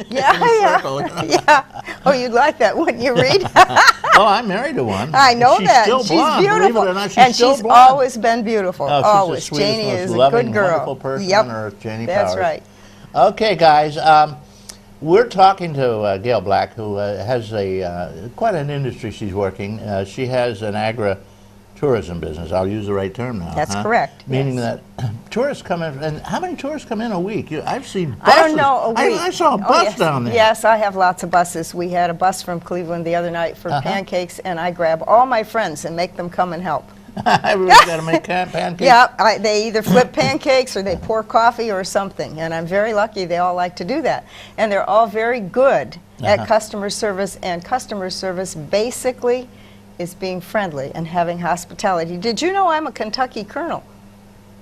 Yeah, yeah, yeah. Oh, you'd like that, wouldn't you, Reed? Oh, I'm married to one. I know she's that. Still she's blonde, beautiful, believe it or not, and still she's blonde. always been beautiful. Oh, she's always. the sweetest, Janie most is a loving, good girl. wonderful person Yep. on earth, Janie That's Powers. right. Okay, guys, we're talking to Gail Black, who has quite an industry she's working. She has an agri-tourism business. I'll use the right term now. That's correct. Meaning yes. that tourists come in, and how many tourists come in a week? I've seen buses. I don't know, a week. I saw a bus yes. down there. Yes, I have lots of buses. We had a bus from Cleveland the other night for pancakes, and I grab all my friends and make them come and help. Everybody's got to make pancakes. Yeah, they either flip pancakes or they pour coffee or something, and I'm very lucky they all like to do that. And they're all very good at customer service, and customer service basically is being friendly and having hospitality. Did you know I'm a Kentucky colonel?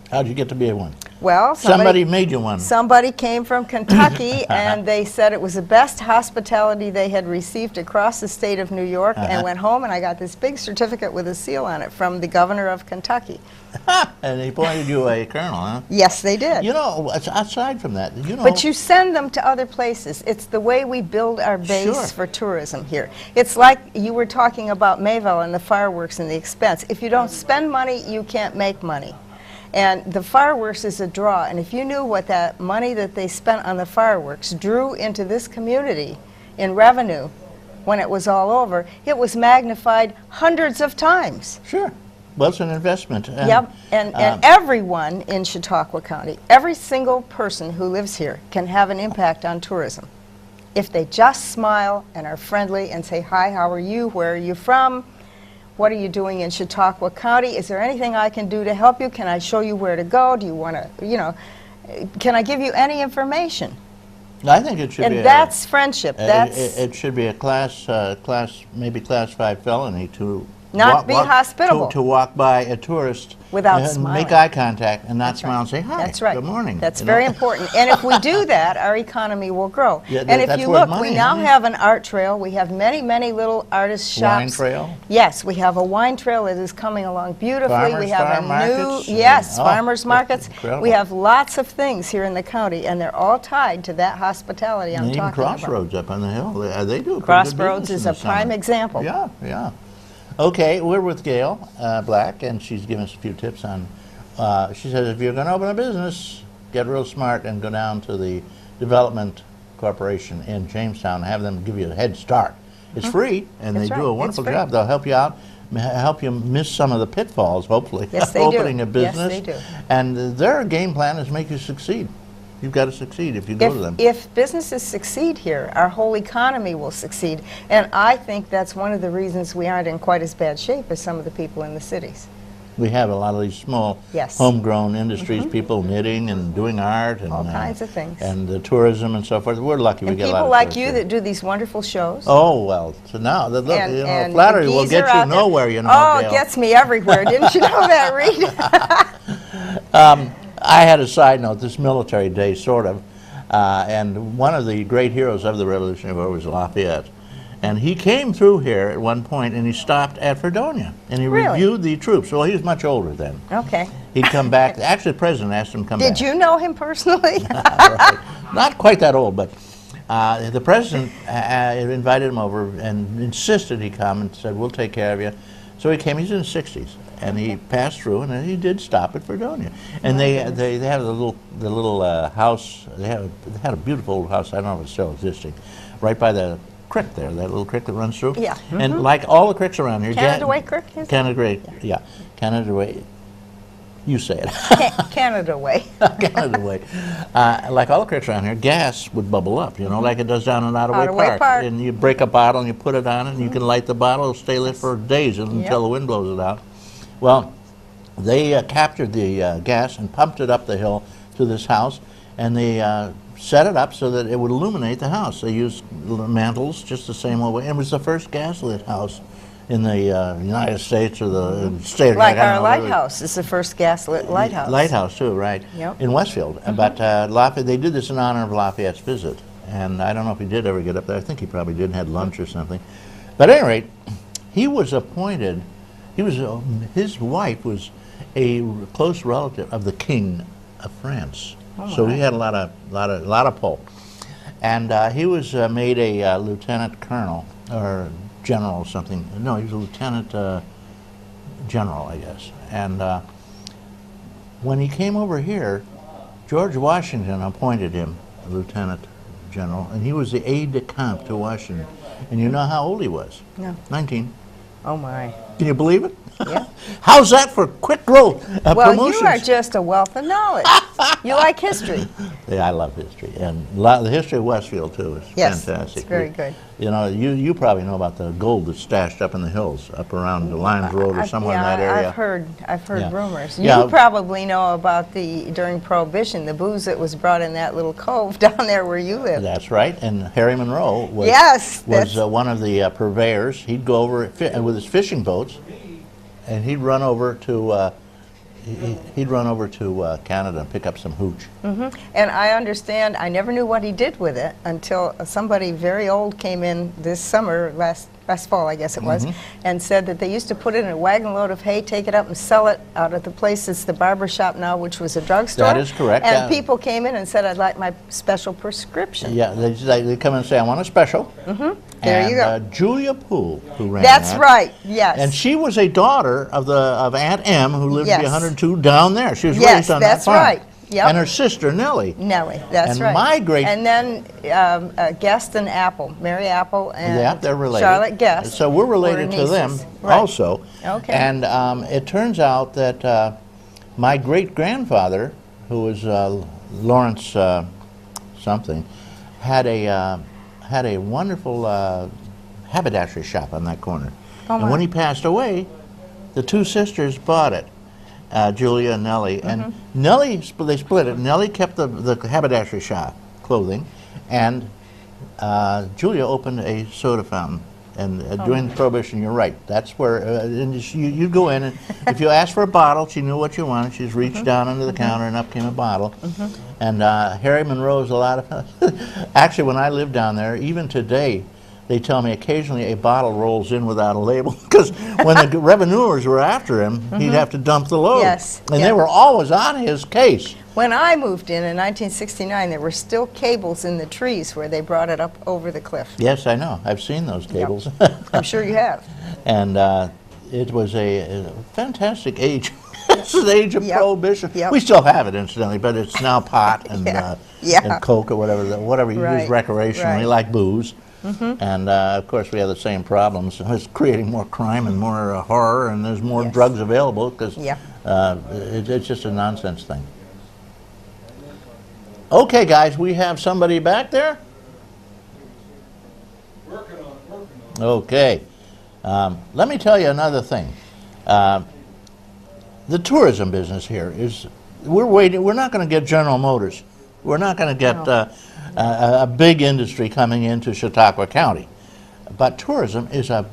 How'd you get to be one? Well, somebody made you one. Somebody came from Kentucky, and they said it was the best hospitality they had received across the state of New York, and went home, and I got this big certificate with a seal on it from the governor of Kentucky. And they appointed you a colonel, huh? Yes, they did. You know, aside from that, you know... But you send them to other places. It's the way we build our base for tourism here. It's like you were talking about Mayville and the fireworks and the expense. If you don't spend money, you can't make money. And the fireworks is a draw, and if you knew what that money that they spent on the fireworks drew into this community in revenue when it was all over, it was magnified hundreds of times. Sure. Well, it's an investment. And, yep, and everyone in Chautauqua County, every single person who lives here can have an impact on tourism. If they just smile and are friendly and say, hi, how are you, where are you from? What are you doing in Chautauqua County? Is there anything I can do to help you? Can I show you where to go? Do you want to, you know, can I give you any information? I think it should be. And that's friendship. It should be a maybe class 5 felony to not be hospitable. To walk by a tourist without and smiling. make eye contact and not That's smile right. and say hi. That's right. Good morning. That's very important. And if we do that, our economy will grow. Yeah, and if you look, money, we now have an art trail. We have many, many little artist shops. Wine trail? Yes, we have a wine trail that is coming along beautifully. Farmers, we have farm a markets, new, yes, farmers markets. Incredible. We have lots of things here in the county, and they're all tied to that hospitality I'm talking about. Crossroads up on the hill. They do. Crossroads is a prime example. Yeah, yeah. Okay, we're with Gail Black, and she's given us a few tips on. She says if you're going to open a business, get real smart and go down to the Development Corporation in Jamestown and have them give you a head start. It's free, and they do a wonderful job. They'll help you out, help you miss some of the pitfalls, hopefully, yes, they opening a business. Yes, they do. And their game plan is to make you succeed. You've got to succeed if you go to them. If businesses succeed here, our whole economy will succeed. And I think that's one of the reasons we aren't in quite as bad shape as some of the people in the cities. We have a lot of these small, homegrown industries, people knitting and doing art and all kinds of things, and tourism and so forth. We're lucky we get a lot of people like you that do these wonderful shows. Oh well, so now look, you know, flattery will get you nowhere. You know, oh, Gail. It gets me everywhere. Didn't you know that, Reed? I had a side note. This military day, sort of, and one of the great heroes of the Revolutionary War was Lafayette. And he came through here at one point, and he stopped at Fredonia, and he reviewed the troops. Well, he was much older then. Okay. He'd come back. Actually, the president asked him to come back. Did you know him personally? Right. Not quite that old, but the president invited him over and insisted he come and said, "We'll take care of you." So he came. He's in his 60s, and he passed through, and he did stop at Fredonia. And they have the little house. They had a beautiful old house. I don't know if it's still existing, right by the creek there, that little creek that runs through. Yeah. And like all the creeks around here. Canada Way Creek? Canada Way, yeah. Canada Way. You say it. Canada Way. Canada Way. Like all the creeks around here, gas would bubble up, you know, like it does down in Ottaway Park. And you break a bottle and you put it on it, and you can light the bottle. It'll stay lit for days until the wind blows it out. Well, they captured the gas and pumped it up the hill to this house, and they set it up so that it would illuminate the house. They used mantles just the same old way. And it was the first gas-lit house in the United States or the state. Like our lighthouse is the first gas-lit lighthouse. Lighthouse too, right? Yep. In Westfield. But Lafayette, they did this in honor of Lafayette's visit. And I don't know if he did ever get up there. I think he probably did and had lunch or something. But at any rate, he was appointed. His wife was a close relative of the King of France. Oh, so he had a lot of pull. And he was made a lieutenant colonel or general or something. No, he was a lieutenant general, I guess. And when he came over here, George Washington appointed him a lieutenant general, and he was the aide-de-camp to Washington. And you know how old he was? No. 19. Oh, my. Can you believe it? Yeah. How's that for quick growth? Well, promotions? you are just a wealth of knowledge. You like history. Yeah, I love history, and the history of Westfield too is fantastic. It's very good. You know, you probably know about the gold that's stashed up in the hills, up around the Limes Road or somewhere in that area. I've heard rumors. Yeah. You probably know about during Prohibition, the booze that was brought in that little cove down there where you live. That's right, and Harry Monroe was one of the purveyors. He'd go over with his fishing boats, and he'd run over to Canada and pick up some hooch. Mm-hmm. And I understand, I never knew what he did with it until somebody very old came in this summer, last fall I guess it was, and said that they used to put it in a wagon load of hay, take it up and sell it out at the place that's the barber shop now, which was a drugstore. That is correct. And people came in and said, I'd like my special prescription. Yeah, they come and say, I want a special. There you go. Julia Poole, who ran That's that. right, yes. And she was a daughter of Aunt Em, who lived to be 102 down there. She was raised on that farm. Yes, that's right. Yep. And her sister, Nellie. Nellie, that's right. My great... And then Guest and Apple, Mary Apple and they're related. Charlotte Guest. So we're related to them also. Okay. And it turns out that my great-grandfather, who was Lawrence something, had a wonderful haberdashery shop on that corner. And when he passed away, the two sisters bought it. Julia and Nellie, and Nellie, they split it. Nellie kept the haberdashery shop, clothing, and Julia opened a soda fountain. And during Prohibition, you're right. That's where you go in, and if you asked for a bottle, she knew what you wanted. She'd reach down under the counter, and up came a bottle. And Harry Monroe's a lot of. Actually, when I lived down there, even today, they tell me occasionally a bottle rolls in without a label, because when the revenuers were after him, he'd have to dump the load. Yes. And they were always on his case. When I moved in 1969, there were still cables in the trees where they brought it up over the cliff. Yes, I know. I've seen those cables. I'm sure you have. And it was a fantastic age. This is the age of Prohibition. We still have it, incidentally, but it's now pot and, and Coke or whatever you use recreationally, like booze. And of course, we have the same problems. It's creating more crime and more horror, and there's more drugs available because it's just a nonsense thing. Okay, guys, we have somebody back there. Working on it. Okay. Let me tell you another thing. The tourism business here is, we're waiting. We're not going to get General Motors. We're not going to get a big industry coming into Chautauqua County. But tourism is a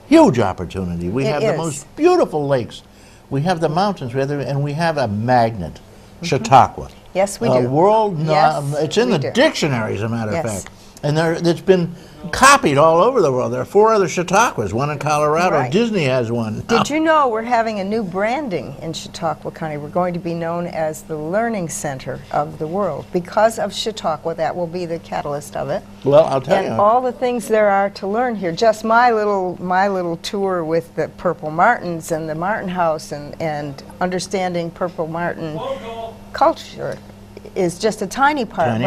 huge opportunity. We have the most beautiful lakes. We have the mountains, and we have a magnet, Chautauqua. Yes, we do. It's in the dictionary, as a matter of fact. And it's been copied all over the world. There are 4 other Chautauquas, one in Colorado. Disney has one. Did you know we're having a new branding in Chautauqua County? We're going to be known as the Learning Center of the World. Because of Chautauqua, that will be the catalyst of it. Well, I'll tell you. And all the things there are to learn here. Just my little tour with the Purple Martins and the Martin House and understanding Purple Martin culture is just a tiny part,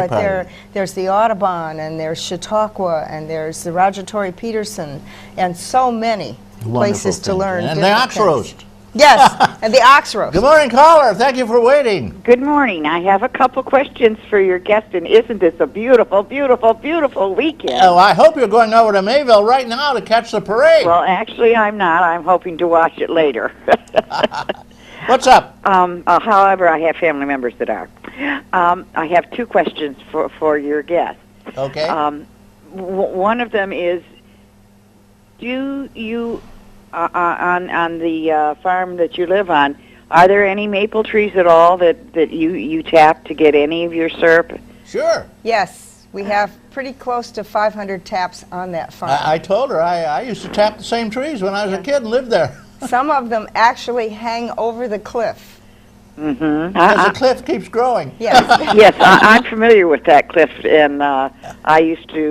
there's the Audubon, and there's Chautauqua, and there's the Roger Tory Peterson, and so many places to learn. And the ox roast. Yes, and the ox roast. Good morning, caller. Thank you for waiting. Good morning. I have a couple questions for your guest, and isn't this a beautiful, beautiful, beautiful weekend? Oh, I hope you're going over to Mayville right now to catch the parade. Well, actually, I'm not. I'm hoping to watch it later. What's up? However, I have family members that are. I have 2 questions for your guest. Okay. One of them is, do you, on the farm that you live on, are there any maple trees at all that you tap to get any of your syrup? Sure. Yes, we have pretty close to 500 taps on that farm. I told her I used to tap the same trees when I was a kid and lived there. Some of them actually hang over the cliff. Mm-hmm. Because the cliff keeps growing. Yes. Yes, I'm familiar with that cliff, and I used to